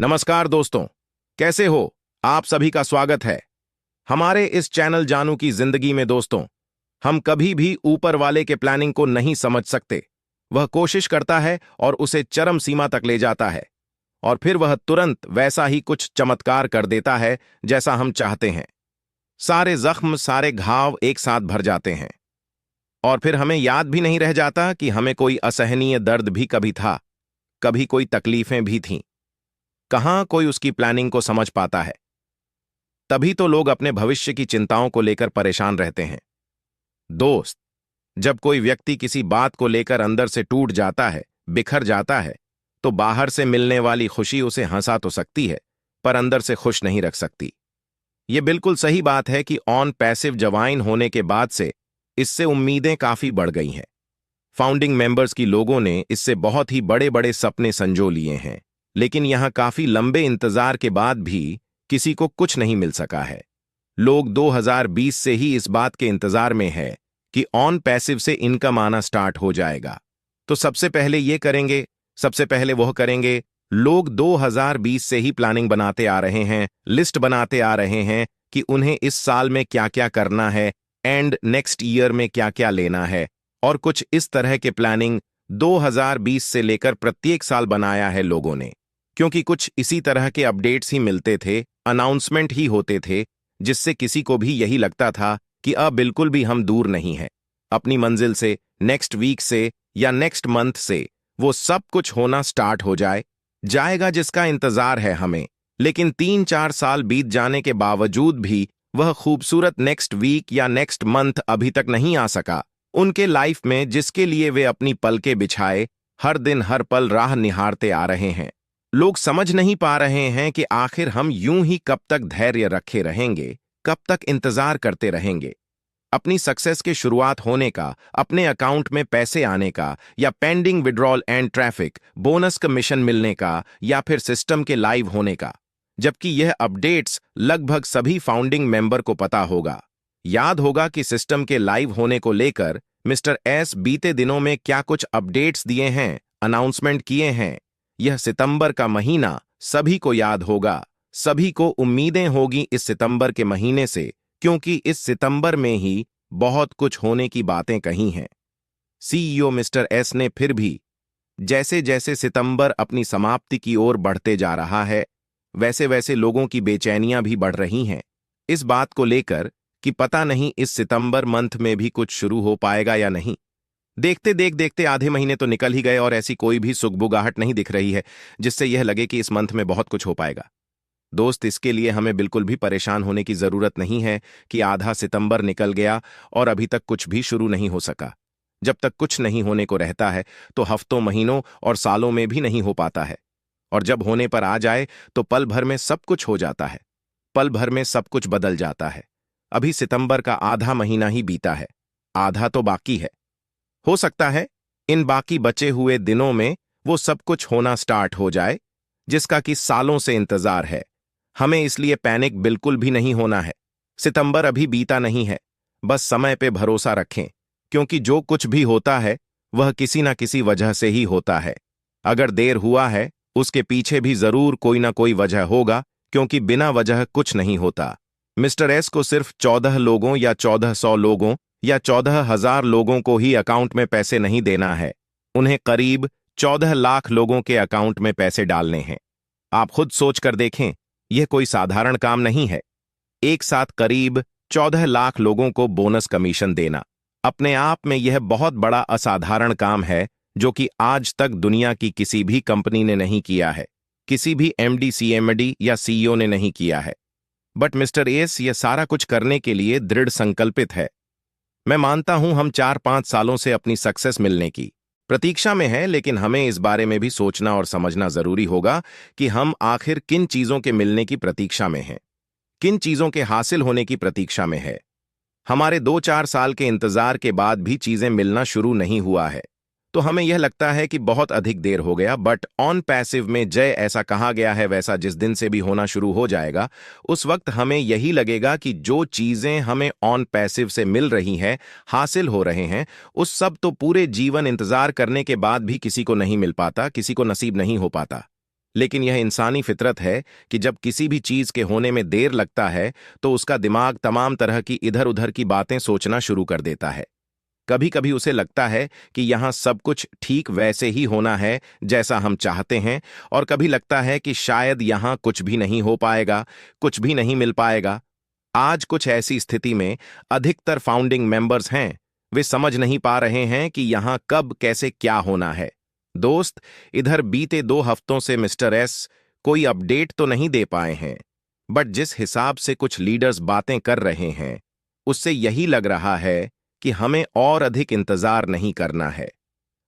नमस्कार दोस्तों, कैसे हो? आप सभी का स्वागत है हमारे इस चैनल जानू की जिंदगी में। दोस्तों, हम कभी भी ऊपर वाले के प्लानिंग को नहीं समझ सकते। वह कोशिश करता है और उसे चरम सीमा तक ले जाता है, और फिर वह तुरंत वैसा ही कुछ चमत्कार कर देता है जैसा हम चाहते हैं। सारे जख्म, सारे घाव एक साथ भर जाते हैं, और फिर हमें याद भी नहीं रह जाता कि हमें कोई असहनीय दर्द भी कभी था, कभी कोई तकलीफें भी थीं। कहाँ कोई उसकी प्लानिंग को समझ पाता है। तभी तो लोग अपने भविष्य की चिंताओं को लेकर परेशान रहते हैं। दोस्त, जब कोई व्यक्ति किसी बात को लेकर अंदर से टूट जाता है, बिखर जाता है, तो बाहर से मिलने वाली खुशी उसे हंसा तो सकती है, पर अंदर से खुश नहीं रख सकती। यह बिल्कुल सही बात है कि ऑन पैसिव ज्वाइन होने के बाद से इससे उम्मीदें काफी बढ़ गई हैं। फाउंडिंग मेंबर्स की लोगों ने इससे बहुत ही बड़े बड़े सपने संजो लिए हैं, लेकिन यहां काफी लंबे इंतजार के बाद भी किसी को कुछ नहीं मिल सका है। लोग 2020 से ही इस बात के इंतजार में है कि ऑन पैसिव से इनकम आना स्टार्ट हो जाएगा। तो सबसे पहले वह करेंगे। लोग 2020 से ही प्लानिंग बनाते आ रहे हैं, लिस्ट बनाते आ रहे हैं कि उन्हें इस साल में क्या क्या करना है एंड नेक्स्ट ईयर में क्या क्या लेना है, और कुछ इस तरह के प्लानिंग 2020 से लेकर प्रत्येक साल बनाया है लोगों ने, क्योंकि कुछ इसी तरह के अपडेट्स ही मिलते थे, अनाउंसमेंट ही होते थे, जिससे किसी को भी यही लगता था कि अब बिल्कुल भी हम दूर नहीं हैं अपनी मंजिल से। नेक्स्ट वीक से या नेक्स्ट मंथ से वो सब कुछ होना स्टार्ट हो जाएगा जिसका इंतजार है हमें। लेकिन 3-4 साल बीत जाने के बावजूद भी वह खूबसूरत नेक्स्ट वीक या नेक्स्ट मंथ अभी तक नहीं आ सका उनके लाइफ में, जिसके लिए वे अपनी पलकें बिछाए हर दिन हर पल राह निहारते आ रहे हैं। लोग समझ नहीं पा रहे हैं कि आखिर हम यूं ही कब तक धैर्य रखे रहेंगे, कब तक इंतजार करते रहेंगे। अपनी सक्सेस के शुरुआत होने का, अपने अकाउंट में पैसे आने का, या pending withdrawal and traffic bonus commission मिलने का, या फिर सिस्टम के लाइव होने का, जबकि यह अपडेट्स लगभग सभी फाउंडिंग मेंबर को पता होगा। याद होगा कि सिस्टम के लाइव होने को लेकर मिस्टर एस बीते दिनों में क्या कुछ अपडेट्स दिए हैं, अनाउंसमेंट किए हैं। यह सितंबर का महीना सभी को याद होगा, सभी को उम्मीदें होगी इस सितंबर के महीने से, क्योंकि इस सितंबर में ही बहुत कुछ होने की बातें कही हैं। सीईओ मिस्टर एस ने फिर भी जैसे जैसे सितंबर अपनी समाप्ति की ओर बढ़ते जा रहा है, वैसे वैसे लोगों की बेचैनियां भी बढ़ रही हैं इस बात को लेकर कि पता नहीं इस सितंबर मंथ में भी कुछ शुरू हो पाएगा या नहीं। देखते आधे महीने तो निकल ही गए और ऐसी कोई भी सुगबुगाहट नहीं दिख रही है जिससे यह लगे कि इस मंथ में बहुत कुछ हो पाएगा। दोस्त, इसके लिए हमें बिल्कुल भी परेशान होने की जरूरत नहीं है कि आधा सितंबर निकल गया और अभी तक कुछ भी शुरू नहीं हो सका। जब तक कुछ नहीं होने को रहता है तो हफ्तों, महीनों और सालों में भी नहीं हो पाता है, और जब होने पर आ जाए तो पल भर में सब कुछ हो जाता है, पल भर में सब कुछ बदल जाता है। अभी सितंबर का आधा महीना ही बीता है, आधा तो बाकी है। हो सकता है इन बाकी बचे हुए दिनों में वो सब कुछ होना स्टार्ट हो जाए जिसका कि सालों से इंतजार है। हमें इसलिए पैनिक बिल्कुल भी नहीं होना है। सितंबर अभी बीता नहीं है, बस समय पे भरोसा रखें, क्योंकि जो कुछ भी होता है वह किसी ना किसी वजह से ही होता है। अगर देर हुआ है उसके पीछे भी जरूर कोई ना कोई वजह होगा, क्योंकि बिना वजह कुछ नहीं होता। मिस्टर एस को सिर्फ 14 लोगों या 1400 लोगों या 14,000 लोगों को ही अकाउंट में पैसे नहीं देना है, उन्हें करीब 14 लाख लोगों के अकाउंट में पैसे डालने हैं। आप खुद सोच कर देखें, यह कोई साधारण काम नहीं है। एक साथ करीब 14 लाख लोगों को बोनस कमीशन देना अपने आप में यह बहुत बड़ा असाधारण काम है, जो कि आज तक दुनिया की किसी भी कंपनी ने नहीं किया है, किसी भी एमडी, सीएमडी या सीईओ ने नहीं किया है। बट मिस्टर एस यह सारा कुछ करने के लिए दृढ़ संकल्पित है। मैं मानता हूं हम 4-5 सालों से अपनी सक्सेस मिलने की प्रतीक्षा में है, लेकिन हमें इस बारे में भी सोचना और समझना जरूरी होगा कि हम आखिर किन चीजों के मिलने की प्रतीक्षा में हैं, किन चीजों के हासिल होने की प्रतीक्षा में है। हमारे 2-4 साल के इंतजार के बाद भी चीजें मिलना शुरू नहीं हुआ है, तो हमें यह लगता है कि बहुत अधिक देर हो गया। बट ऑन पैसिव में जय ऐसा कहा गया है, वैसा जिस दिन से भी होना शुरू हो जाएगा, उस वक्त हमें यही लगेगा कि जो चीजें हमें ऑन पैसिव से मिल रही हैं, हासिल हो रहे हैं, उस सब तो पूरे जीवन इंतजार करने के बाद भी किसी को नहीं मिल पाता, किसी को नसीब नहीं हो पाता। लेकिन यह इंसानी फितरत है कि जब किसी भी चीज के होने में देर लगता है तो उसका दिमाग तमाम तरह की इधर उधर की बातें सोचना शुरू कर देता है। कभी कभी उसे लगता है कि यहां सब कुछ ठीक वैसे ही होना है जैसा हम चाहते हैं, और कभी लगता है कि शायद यहां कुछ भी नहीं हो पाएगा, कुछ भी नहीं मिल पाएगा। आज कुछ ऐसी स्थिति में अधिकतर फाउंडिंग मेंबर्स हैं, वे समझ नहीं पा रहे हैं कि यहां कब कैसे क्या होना है। दोस्त, इधर बीते 2 हफ्तों से मिस्टर एस कोई अपडेट तो नहीं दे पाए हैं, बट जिस हिसाब से कुछ लीडर्स बातें कर रहे हैं उससे यही लग रहा है कि हमें और अधिक इंतजार नहीं करना है।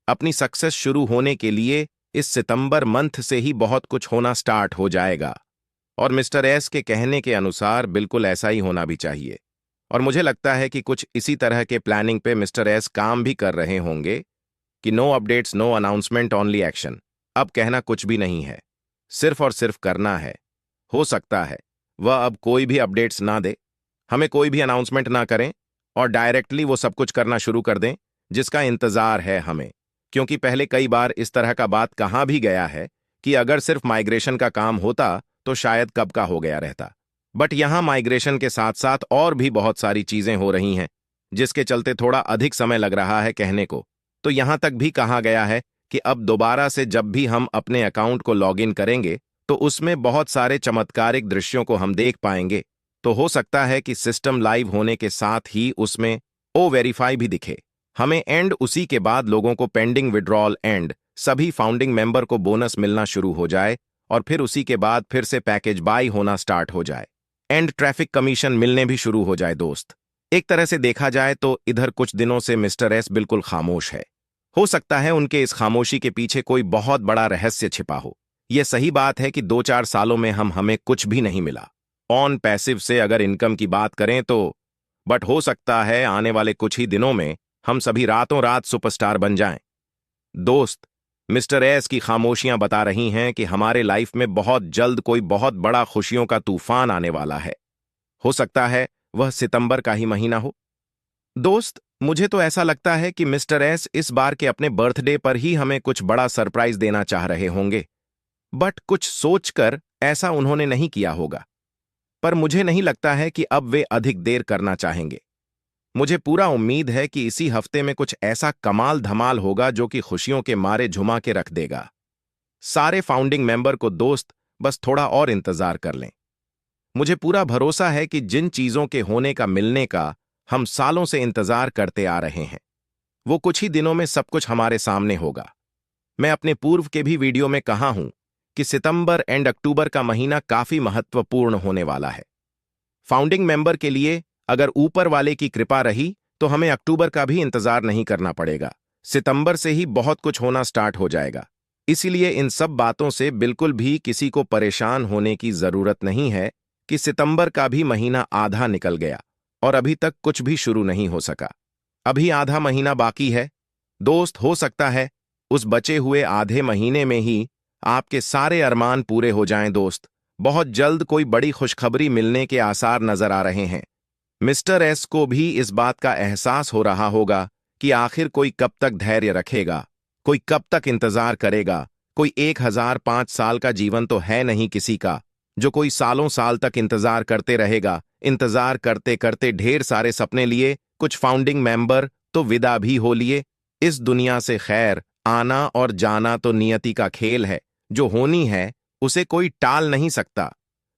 अपनी सक्सेस शुरू होने के लिए इस सितंबर मंथ से ही बहुत कुछ होना स्टार्ट हो जाएगा, और मिस्टर एस के कहने के अनुसार बिल्कुल ऐसा ही होना भी चाहिए। और मुझे लगता है कि कुछ इसी तरह के प्लानिंग पे मिस्टर एस काम भी कर रहे होंगे कि no updates no announcement only action. अब कहना कुछ भी नहीं है, सिर्फ और सिर्फ करना है। हो सकता है वह अब कोई भी अपडेट्स ना दे, हमें कोई भी अनाउंसमेंट ना करें, और डायरेक्टली वो सब कुछ करना शुरू कर दें जिसका इंतजार है हमें। क्योंकि पहले कई बार इस तरह का बात कहाँ भी गया है कि अगर सिर्फ माइग्रेशन का काम होता तो शायद कब का हो गया रहता। बट यहां माइग्रेशन के साथ साथ और भी बहुत सारी चीजें हो रही हैं जिसके चलते थोड़ा अधिक समय लग रहा है कहने को। तो यहां तक भी कहा गया है कि अब दोबारा से जब भी हम अपने अकाउंट को लॉगिन करेंगे तो उसमें बहुत सारे चमत्कारिक दृश्यों को हम देख पाएंगे। तो हो सकता है कि सिस्टम लाइव होने के साथ ही उसमें ओ वेरीफाई भी दिखे हमें, एंड उसी के बाद लोगों को पेंडिंग विड्रॉल एंड सभी फाउंडिंग मेंबर को बोनस मिलना शुरू हो जाए, और फिर उसी के बाद फिर से पैकेज बाई होना स्टार्ट हो जाए, एंड ट्रैफिक कमीशन मिलने भी शुरू हो जाए। दोस्त, एक तरह से देखा जाए तो इधर कुछ दिनों से मिस्टर एस बिल्कुल खामोश है। हो सकता है उनके इस खामोशी के पीछे कोई बहुत बड़ा रहस्य छिपा हो। यह सही बात है कि 2-4 सालों में हमें कुछ भी नहीं मिला ऑन पैसिव से अगर इनकम की बात करें तो, बट हो सकता है आने वाले कुछ ही दिनों में हम सभी रातों रात सुपरस्टार बन जाएं। दोस्त, मिस्टर एस की खामोशियां बता रही हैं कि हमारे लाइफ में बहुत जल्द कोई बहुत बड़ा खुशियों का तूफान आने वाला है। हो सकता है वह सितंबर का ही महीना हो। दोस्त, मुझे तो ऐसा लगता है कि मिस्टर एस इस बार के अपने बर्थडे पर ही हमें कुछ बड़ा सरप्राइज देना चाह रहे होंगे, बट कुछ सोचकर ऐसा उन्होंने नहीं किया होगा। पर मुझे नहीं लगता है कि अब वे अधिक देर करना चाहेंगे। मुझे पूरा उम्मीद है कि इसी हफ्ते में कुछ ऐसा कमाल धमाल होगा जो कि खुशियों के मारे झुमा के रख देगा सारे फाउंडिंग मेंबर को। दोस्त, बस थोड़ा और इंतजार कर लें। मुझे पूरा भरोसा है कि जिन चीजों के होने का मिलने का हम सालों से इंतजार करते आ रहे हैं वो कुछ ही दिनों में सब कुछ हमारे सामने होगा। मैं अपने पूर्व के भी वीडियो में कहा हूं कि सितंबर एंड अक्टूबर का महीना काफी महत्वपूर्ण होने वाला है फाउंडिंग मेंबर के लिए। अगर ऊपर वाले की कृपा रही तो हमें अक्टूबर का भी इंतजार नहीं करना पड़ेगा, सितंबर से ही बहुत कुछ होना स्टार्ट हो जाएगा। इसीलिए इन सब बातों से बिल्कुल भी किसी को परेशान होने की जरूरत नहीं है कि सितंबर का भी महीना आधा निकल गया और अभी तक कुछ भी शुरू नहीं हो सका। अभी आधा महीना बाकी है। दोस्त, हो सकता है उस बचे हुए आधे महीने में ही आपके सारे अरमान पूरे हो जाएं। दोस्त, बहुत जल्द कोई बड़ी खुशखबरी मिलने के आसार नजर आ रहे हैं। मिस्टर एस को भी इस बात का एहसास हो रहा होगा कि आखिर कोई कब तक धैर्य रखेगा, कोई कब तक इंतजार करेगा। कोई 1005 साल का जीवन तो है नहीं किसी का जो कोई सालों साल तक इंतजार करते रहेगा। इंतजार करते करते ढेर सारे सपने लिए कुछ फाउंडिंग मेंबर तो विदा भी हो लिए इस दुनिया से। खैर, आना और जाना तो नियति का खेल है। जो होनी है उसे कोई टाल नहीं सकता,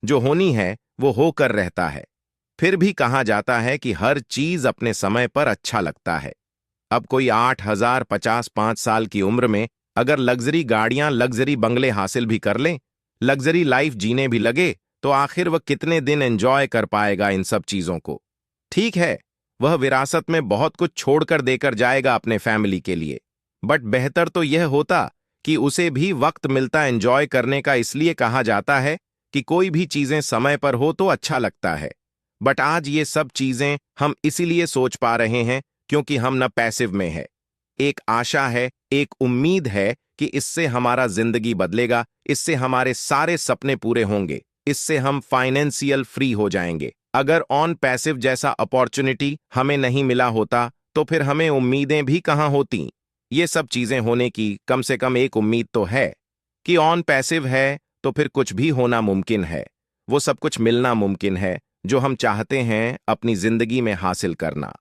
जो होनी है वो होकर रहता है। फिर भी कहा जाता है कि हर चीज अपने समय पर अच्छा लगता है। अब कोई 8055 साल की उम्र में अगर लग्जरी गाड़ियां लग्जरी बंगले हासिल भी कर ले, लग्जरी लाइफ जीने भी लगे, तो आखिर वह कितने दिन एंजॉय कर पाएगा इन सब चीजों को। ठीक है, वह विरासत में बहुत कुछ छोड़कर देकर जाएगा अपने फैमिली के लिए, बट बेहतर तो यह होता कि उसे भी वक्त मिलता एंजॉय करने का। इसलिए कहा जाता है कि कोई भी चीजें समय पर हो तो अच्छा लगता है। बट आज ये सब चीजें हम इसीलिए सोच पा रहे हैं क्योंकि हम न पैसिव में है। एक आशा है, एक उम्मीद है कि इससे हमारा जिंदगी बदलेगा, इससे हमारे सारे सपने पूरे होंगे, इससे हम फाइनेंशियल फ्री हो जाएंगे। अगर ऑन पैसिव जैसा अपॉर्चुनिटी हमें नहीं मिला होता तो फिर हमें उम्मीदें भी कहां होती। ये सब चीजें होने की कम से कम एक उम्मीद तो है कि ऑन पैसिव है तो फिर कुछ भी होना मुमकिन है। वो सब कुछ मिलना मुमकिन है जो हम चाहते हैं अपनी जिंदगी में हासिल करना।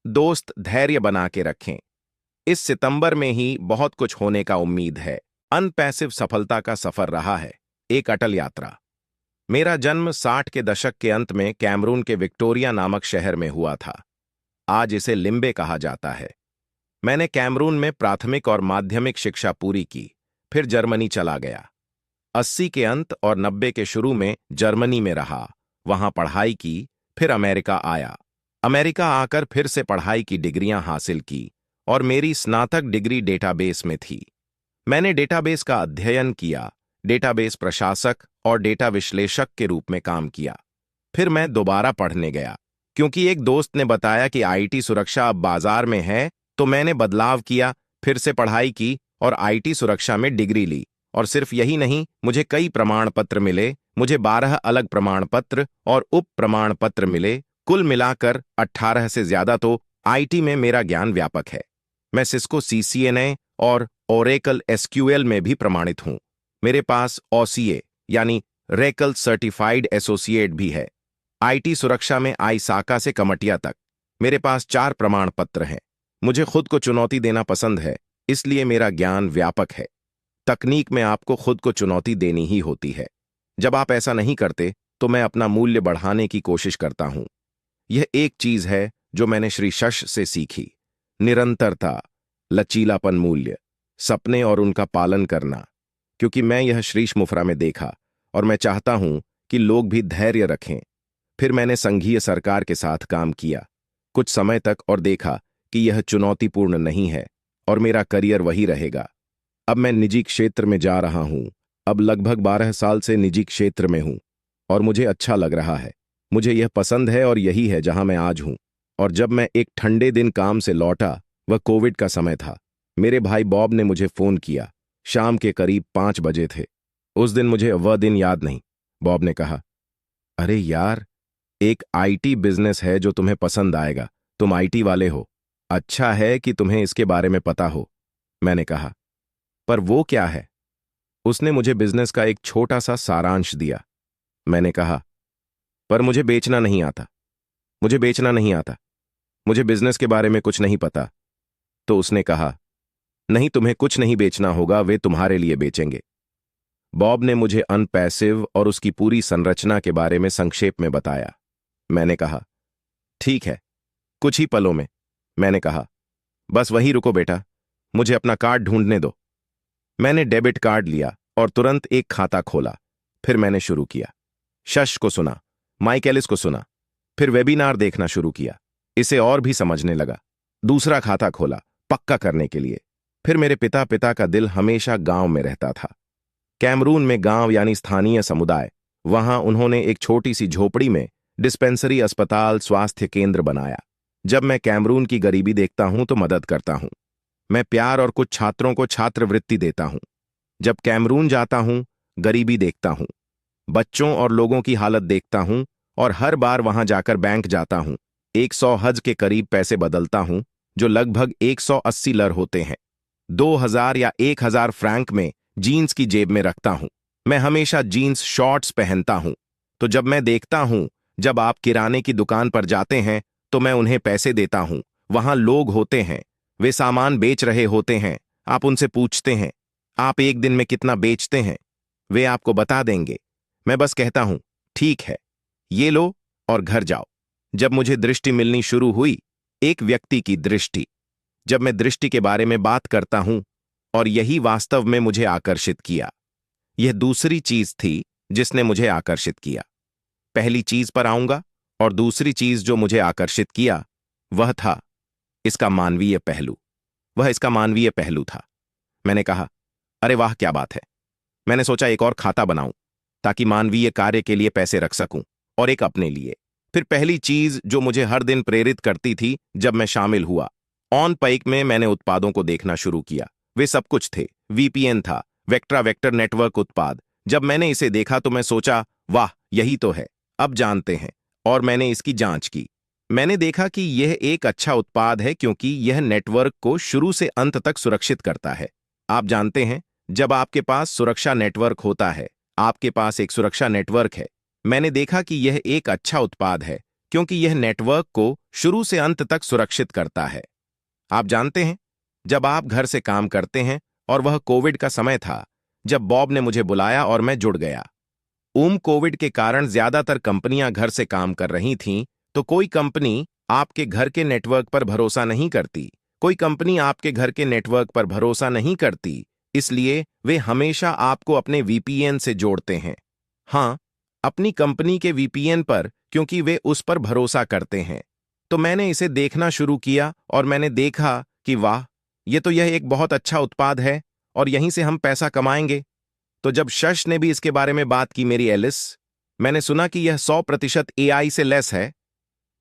दोस्त, धैर्य बना के रखें। इस सितंबर में ही बहुत कुछ होने का उम्मीद है। अनपैसिव सफलता का सफर रहा है, एक अटल यात्रा। मेरा जन्म 60 के दशक के अंत में कैमरून के विक्टोरिया नामक शहर में हुआ था। आज इसे लिम्बे कहा जाता है। मैंने कैमरून में प्राथमिक और माध्यमिक शिक्षा पूरी की, फिर जर्मनी चला गया। 80 के अंत और 90 के शुरू में जर्मनी में रहा, वहां पढ़ाई की, फिर अमेरिका आया। अमेरिका आकर फिर से पढ़ाई की डिग्रियां हासिल की और मेरी स्नातक डिग्री डेटाबेस में थी। मैंने डेटाबेस का अध्ययन किया, डेटाबेस प्रशासक और डेटा विश्लेषक के रूप में काम किया। फिर मैं दोबारा पढ़ने गया, क्योंकि एक दोस्त ने बताया कि आईटी सुरक्षा अब बाजार में है, तो मैंने बदलाव किया, फिर से पढ़ाई की और आईटी सुरक्षा में डिग्री ली। और सिर्फ यही नहीं, मुझे कई प्रमाण पत्र मिले। मुझे 12 अलग प्रमाण पत्र और उप प्रमाण पत्र मिले। कुल मिलाकर 18 से ज्यादा। तो आईटी में मेरा ज्ञान व्यापक है। मैं सिस्को सीसीएनए और ओरेकल एसक्यूएल में भी प्रमाणित हूं। मेरे पास ओसीए यानी रेकल सर्टिफाइड एसोसिएट भी है। आईटी सुरक्षा में आईसाका से कमटिया तक मेरे पास 4 प्रमाण पत्र हैं। मुझे खुद को चुनौती देना पसंद है, इसलिए मेरा ज्ञान व्यापक है। तकनीक में आपको खुद को चुनौती देनी ही होती है। जब आप ऐसा नहीं करते तो मैं अपना मूल्य बढ़ाने की कोशिश करता हूं। यह एक चीज है जो मैंने श्री शश से सीखी। निरंतरता, लचीलापन, मूल्य, सपने और उनका पालन करना। क्योंकि मैं यह श्रीश मुफ्रा में देखा और मैं चाहता हूं कि लोग भी धैर्य रखें। फिर मैंने संघीय सरकार के साथ काम किया कुछ समय तक और देखा कि यह चुनौतीपूर्ण नहीं है और मेरा करियर वही रहेगा। अब मैं निजी क्षेत्र में जा रहा हूं। अब लगभग 12 साल से निजी क्षेत्र में हूं और मुझे अच्छा लग रहा है। मुझे यह पसंद है और यही है जहां मैं आज हूं। और जब मैं एक ठंडे दिन काम से लौटा, वह कोविड का समय था। मेरे भाई बॉब ने मुझे फोन किया। शाम के करीब 5 बजे थे। उस दिन मुझे वह दिन याद नहीं। बॉब ने कहा, अरे यार, एक आईटी बिजनेस है जो तुम्हें पसंद आएगा। तुम आईटी वाले हो। अच्छा है कि तुम्हें इसके बारे में पता हो। मैंने कहा, पर वो क्या है? उसने मुझे बिजनेस का एक छोटा सा सारांश दिया। मैंने कहा, पर मुझे बेचना नहीं आता। मुझे बेचना नहीं आता। मुझे बिजनेस के बारे में कुछ नहीं पता। तो उसने कहा, नहीं, तुम्हें कुछ नहीं बेचना होगा, वे तुम्हारे लिए बेचेंगे। बॉब ने मुझे अनपैसिव और उसकी पूरी संरचना के बारे में संक्षेप में बताया। मैंने कहा, ठीक है, कुछ ही पलों में। मैंने कहा, बस वहीं रुको बेटा, मुझे अपना कार्ड ढूंढने दो। मैंने डेबिट कार्ड लिया और तुरंत एक खाता खोला। फिर मैंने शुरू किया। शश को सुना, माइक एलिस को सुना, फिर वेबिनार देखना शुरू किया। इसे और भी समझने लगा। दूसरा खाता खोला, पक्का करने के लिए। फिर मेरे पिता का दिल हमेशा गांव में रहता था। कैमरून में गांव यानी स्थानीय समुदाय। वहां उन्होंने एक छोटी सी झोपड़ी में डिस्पेंसरी, अस्पताल, स्वास्थ्य केंद्र बनाया। जब मैं कैमरून की गरीबी देखता हूं तो मदद करता हूं। मैं प्यार और कुछ छात्रों को छात्रवृत्ति देता हूं। जब कैमरून जाता हूं, गरीबी देखता हूं, बच्चों और लोगों की हालत देखता हूं और हर बार वहां जाकर बैंक जाता हूं। 100 हज के करीब पैसे बदलता हूं, जो लगभग 180 लर होते हैं। 2000 या 1000 फ्रैंक में जीन्स की जेब में रखता हूं। मैं हमेशा जीन्स शॉर्ट्स पहनता हूं। तो जब मैं देखता हूं, जब आप किराने की दुकान पर जाते हैं तो मैं उन्हें पैसे देता हूं। वहां लोग होते हैं, वे सामान बेच रहे होते हैं। आप उनसे पूछते हैं, आप एक दिन में कितना बेचते हैं? वे आपको बता देंगे। मैं बस कहता हूं, ठीक है, ये लो और घर जाओ। जब मुझे दृष्टि मिलनी शुरू हुई, एक व्यक्ति की दृष्टि, जब मैं दृष्टि के बारे में बात करता हूं, और यही वास्तव में मुझे आकर्षित किया। यह दूसरी चीज थी जिसने मुझे आकर्षित किया। पहली चीज पर आऊंगा, और दूसरी चीज जो मुझे आकर्षित किया वह था इसका मानवीय पहलू। वह इसका मानवीय पहलू था। मैंने कहा, अरे वाह, क्या बात है। मैंने सोचा एक और खाता बनाऊं ताकि मानवीय कार्य के लिए पैसे रख सकूं, और एक अपने लिए। फिर पहली चीज जो मुझे हर दिन प्रेरित करती थी जब मैं शामिल हुआ, ऑन पाइक में मैंने उत्पादों को देखना शुरू किया। वे सब कुछ थे। वीपीएन था, वेक्ट्रा वेक्टर नेटवर्क उत्पाद। जब मैंने इसे देखा तो मैं सोचा, वाह, यही तो है, अब जानते हैं। और मैंने इसकी जांच की। मैंने देखा कि यह एक अच्छा उत्पाद है क्योंकि यह नेटवर्क को शुरू से अंत तक सुरक्षित करता है। आप जानते हैं, जब आपके पास सुरक्षा नेटवर्क होता है, आपके पास एक सुरक्षा नेटवर्क है। मैंने देखा कि यह एक अच्छा उत्पाद है क्योंकि यह नेटवर्क को शुरू से अंत तक सुरक्षित करता है। आप जानते हैं, जब आप घर से काम करते हैं और वह कोविड का समय था, जब बॉब ने मुझे बुलाया और मैं जुड़ गया। कोविड के कारण ज्यादातर कंपनियां घर से काम कर रही थीं, तो कोई कंपनी आपके घर के नेटवर्क पर भरोसा नहीं करती। कोई कंपनी आपके घर के नेटवर्क पर भरोसा नहीं करती, इसलिए वे हमेशा आपको अपने वीपीएन से जोड़ते हैं। हाँ, अपनी कंपनी के वीपीएन पर, क्योंकि वे उस पर भरोसा करते हैं। तो मैंने इसे देखना शुरू किया और मैंने देखा कि वाह, यह एक बहुत अच्छा उत्पाद है और यहीं से हम पैसा कमाएंगे। तो जब शश ने भी इसके बारे में बात की, मेरी एलिस, मैंने सुना कि यह 100% एआई से लेस है।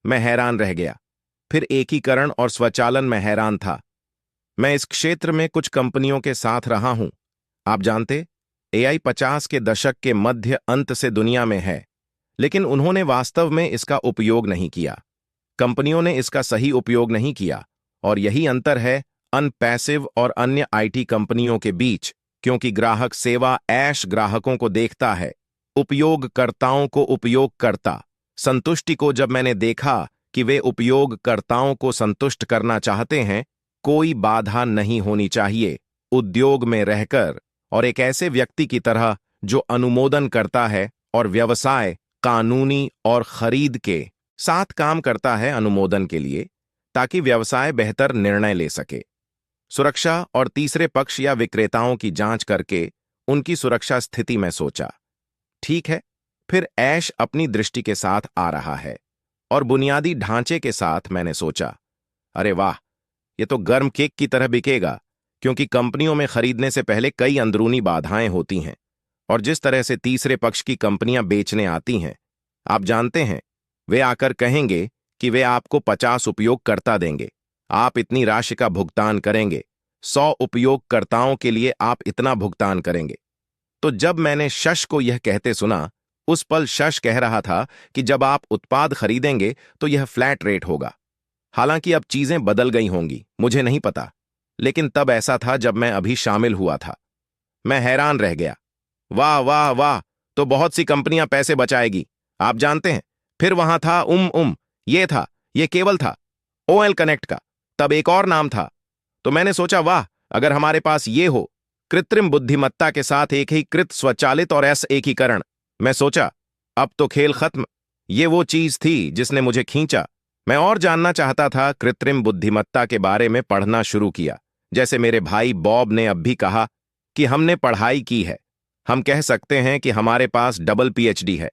मैं हैरान रह गया। फिर एकीकरण और स्वचालन में हैरान था। मैं इस क्षेत्र में कुछ कंपनियों के साथ रहा हूं। आप जानते, एआई 50 के दशक के मध्य अंत से दुनिया में है, लेकिन उन्होंने वास्तव में इसका उपयोग नहीं किया। कंपनियों ने इसका सही उपयोग नहीं किया, और यही अंतर है अनपैसिव और अन्य आईटी कंपनियों के बीच, क्योंकि ग्राहक सेवा ऐश ग्राहकों को देखता है, उपयोगकर्ताओं को उपयोगकर्ता संतुष्टि को। जब मैंने देखा कि वे उपयोगकर्ताओं को संतुष्ट करना चाहते हैं, कोई बाधा नहीं होनी चाहिए, उद्योग में रहकर और एक ऐसे व्यक्ति की तरह जो अनुमोदन करता है और व्यवसाय, कानूनी और खरीद के साथ काम करता है अनुमोदन के लिए, ताकि व्यवसाय बेहतर निर्णय ले सके। सुरक्षा और तीसरे पक्ष या विक्रेताओं की जांच करके उनकी सुरक्षा स्थिति में सोचा, ठीक है। फिर ऐश अपनी दृष्टि के साथ आ रहा है और बुनियादी ढांचे के साथ मैंने सोचा, अरे वाह, ये तो गर्म केक की तरह बिकेगा, क्योंकि कंपनियों में खरीदने से पहले कई अंदरूनी बाधाएं होती हैं। और जिस तरह से तीसरे पक्ष की कंपनियां बेचने आती हैं, आप जानते हैं, वे आकर कहेंगे कि वे आपको 50 उपयोगकर्ता देंगे, आप इतनी राशि का भुगतान करेंगे, 100 उपयोगकर्ताओं के लिए आप इतना भुगतान करेंगे। तो जब मैंने शश को यह कहते सुना, उस पल शश कह रहा था कि जब आप उत्पाद खरीदेंगे तो यह फ्लैट रेट होगा। हालांकि अब चीजें बदल गई होंगी, मुझे नहीं पता, लेकिन तब ऐसा था जब मैं अभी शामिल हुआ था। मैं हैरान रह गया। वाह वाह वाह, तो बहुत सी कंपनियां पैसे बचाएगी। आप जानते हैं, फिर वहां था ये केवल था ओएल कनेक्ट का, तब एक और नाम था। तो मैंने सोचा, वाह, अगर हमारे पास ये हो, कृत्रिम बुद्धिमत्ता के साथ एकीकृत स्वचालित और एकीकरण। मैं सोचा, अब तो खेल खत्म। ये वो चीज थी जिसने मुझे खींचा। मैं और जानना चाहता था, कृत्रिम बुद्धिमत्ता के बारे में पढ़ना शुरू किया। जैसे मेरे भाई बॉब ने अब भी कहा कि हमने पढ़ाई की है। हम कह सकते हैं कि हमारे पास डबल पीएचडी है।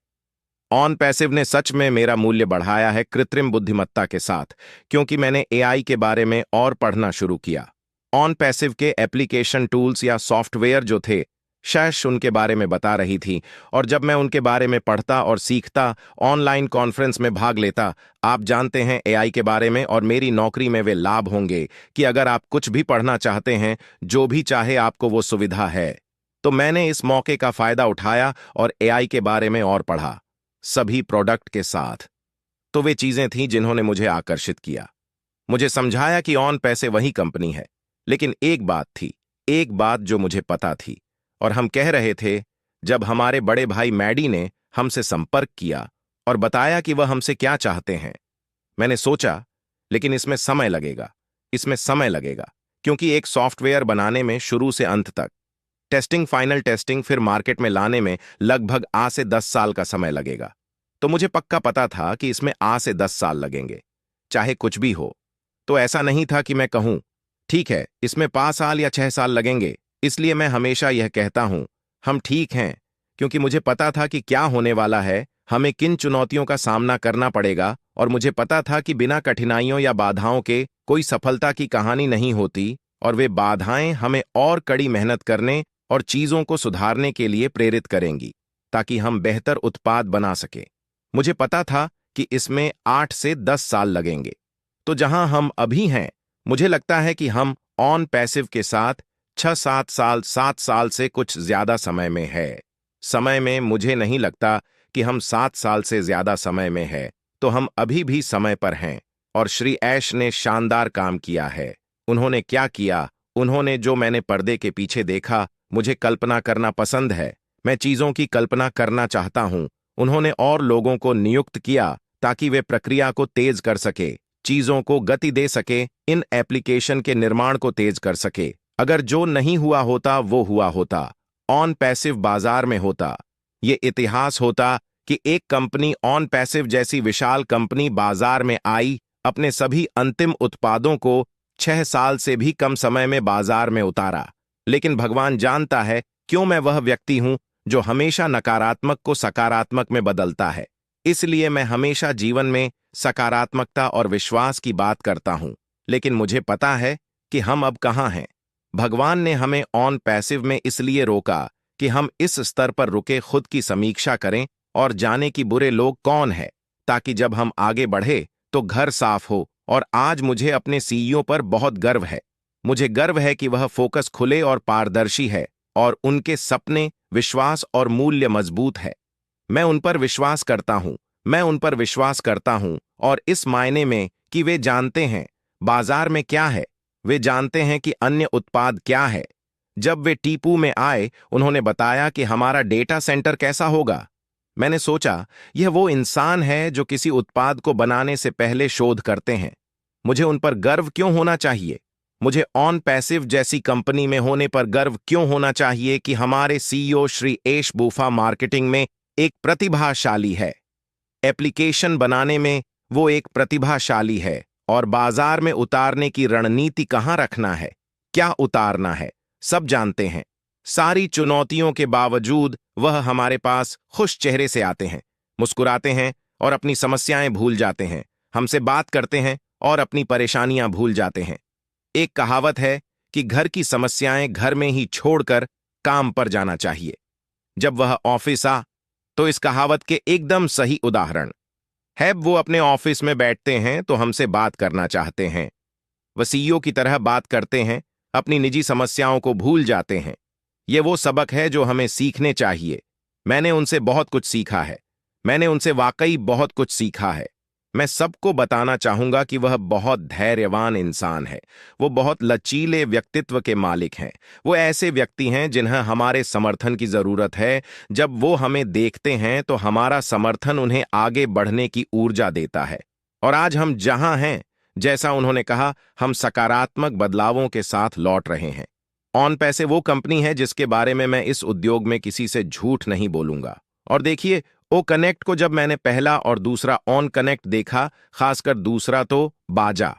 ऑन पैसिव ने सच में मेरा मूल्य बढ़ाया है कृत्रिम बुद्धिमत्ता के साथ, क्योंकि मैंने एआई के बारे में और पढ़ना शुरू किया। ऑन पैसिव के एप्लीकेशन टूल्स या सॉफ्टवेयर जो थे, शैश उनके बारे में बता रही थी, और जब मैं उनके बारे में पढ़ता और सीखता, ऑनलाइन कॉन्फ्रेंस में भाग लेता, आप जानते हैं एआई के बारे में और मेरी नौकरी में वे लाभ होंगे कि अगर आप कुछ भी पढ़ना चाहते हैं, जो भी चाहे आपको वो सुविधा है। तो मैंने इस मौके का फायदा उठाया और एआई के बारे में और पढ़ा, सभी प्रोडक्ट के साथ। तो वे चीजें थीं जिन्होंने मुझे आकर्षित किया। मुझे समझाया कि ऑन पैसे वही कंपनी है, लेकिन एक बात जो मुझे पता थी, और हम कह रहे थे जब हमारे बड़े भाई मैडी ने हमसे संपर्क किया और बताया कि वह हमसे क्या चाहते हैं। मैंने सोचा, लेकिन इसमें समय लगेगा, क्योंकि एक सॉफ्टवेयर बनाने में शुरू से अंत तक टेस्टिंग, फाइनल टेस्टिंग, फिर मार्केट में लाने में लगभग 8 से 10 साल का समय लगेगा। तो मुझे पक्का पता था कि इसमें 8 से 10 साल लगेंगे, चाहे कुछ भी हो। तो ऐसा नहीं था कि मैं कहूं, ठीक है, इसमें 5 साल या 6 साल लगेंगे। इसलिए मैं हमेशा यह कहता हूं, हम ठीक हैं, क्योंकि मुझे पता था कि क्या होने वाला है, हमें किन चुनौतियों का सामना करना पड़ेगा, और मुझे पता था कि बिना कठिनाइयों या बाधाओं के कोई सफलता की कहानी नहीं होती, और वे बाधाएं हमें और कड़ी मेहनत करने और चीजों को सुधारने के लिए प्रेरित करेंगी, ताकि हम बेहतर उत्पाद बना सके। मुझे पता था कि इसमें 8 से 10 साल लगेंगे। तो जहां हम अभी हैं, मुझे लगता है कि हम ऑन पैसिव के साथ 7 साल से कुछ ज्यादा समय में है। समय में मुझे नहीं लगता कि हम 7 साल से ज्यादा समय में है, तो हम अभी भी समय पर हैं। और श्री ऐश ने शानदार काम किया है। उन्होंने क्या किया, उन्होंने जो मैंने पर्दे के पीछे देखा, मुझे कल्पना करना पसंद है। मैं चीजों की कल्पना करना चाहता हूं। उन्होंने और लोगों को नियुक्त किया ताकि वे प्रक्रिया को तेज कर सके, चीजों को गति दे सके, इन एप्लीकेशन के निर्माण को तेज कर सके। अगर जो नहीं हुआ होता वो हुआ होता, ऑन पैसिव बाजार में होता, ये इतिहास होता कि एक कंपनी ऑन पैसिव जैसी विशाल कंपनी बाजार में आई, अपने सभी अंतिम उत्पादों को 6 साल से भी कम समय में बाजार में उतारा। लेकिन भगवान जानता है क्यों मैं वह व्यक्ति हूं जो हमेशा नकारात्मक को सकारात्मक में बदलता है। इसलिए मैं हमेशा जीवन में सकारात्मकता और विश्वास की बात करता हूं। लेकिन मुझे पता है कि हम अब कहां हैं। भगवान ने हमें ऑन पैसिव में इसलिए रोका कि हम इस स्तर पर रुके, खुद की समीक्षा करें और जाने कि बुरे लोग कौन है, ताकि जब हम आगे बढ़े तो घर साफ हो। और आज मुझे अपने सीईओ पर बहुत गर्व है। मुझे गर्व है कि वह फोकस खुले और पारदर्शी है और उनके सपने, विश्वास और मूल्य मजबूत है। मैं उन पर विश्वास करता हूं। मैं उन पर विश्वास करता हूं और इस मायने में कि वे जानते हैं बाजार में क्या है, वे जानते हैं कि अन्य उत्पाद क्या है। जब वे टीपू में आए, उन्होंने बताया कि हमारा डेटा सेंटर कैसा होगा। मैंने सोचा, यह वो इंसान है जो किसी उत्पाद को बनाने से पहले शोध करते हैं। मुझे उन पर गर्व क्यों होना चाहिए? मुझे ऑन पैसिव जैसी कंपनी में होने पर गर्व क्यों होना चाहिए कि हमारे सीईओ श्री एश बूफा मार्केटिंग में एक प्रतिभाशाली है, एप्लीकेशन बनाने में वो एक प्रतिभाशाली है, और बाजार में उतारने की रणनीति कहां रखना है, क्या उतारना है, सब जानते हैं। सारी चुनौतियों के बावजूद वह हमारे पास खुश चेहरे से आते हैं, मुस्कुराते हैं और अपनी समस्याएं भूल जाते हैं, हमसे बात करते हैं और अपनी परेशानियां भूल जाते हैं। एक कहावत है कि घर की समस्याएं घर में ही छोड़कर काम पर जाना चाहिए। जब वह ऑफिस आ तो इस कहावत के एकदम सही उदाहरण है। वो अपने ऑफिस में बैठते हैं तो हमसे बात करना चाहते हैं, वह सीईओ की तरह बात करते हैं, अपनी निजी समस्याओं को भूल जाते हैं। ये वो सबक है जो हमें सीखने चाहिए। मैंने उनसे बहुत कुछ सीखा है। मैंने उनसे वाकई बहुत कुछ सीखा है। मैं सबको बताना चाहूंगा कि वह बहुत धैर्यवान इंसान है। वो बहुत लचीले व्यक्तित्व के मालिक हैं। वो ऐसे व्यक्ति हैं जिन्हें हमारे समर्थन की जरूरत है। जब वो हमें देखते हैं तो हमारा समर्थन उन्हें आगे बढ़ने की ऊर्जा देता है। और आज हम जहां हैं, जैसा उन्होंने कहा, हम सकारात्मक बदलावों के साथ लौट रहे हैं। ऑन पैसे वो कंपनी है जिसके बारे में मैं इस उद्योग में किसी से झूठ नहीं बोलूंगा। और देखिए, ओ कनेक्ट को जब मैंने पहला और दूसरा ऑन कनेक्ट देखा, खासकर दूसरा तो बाजा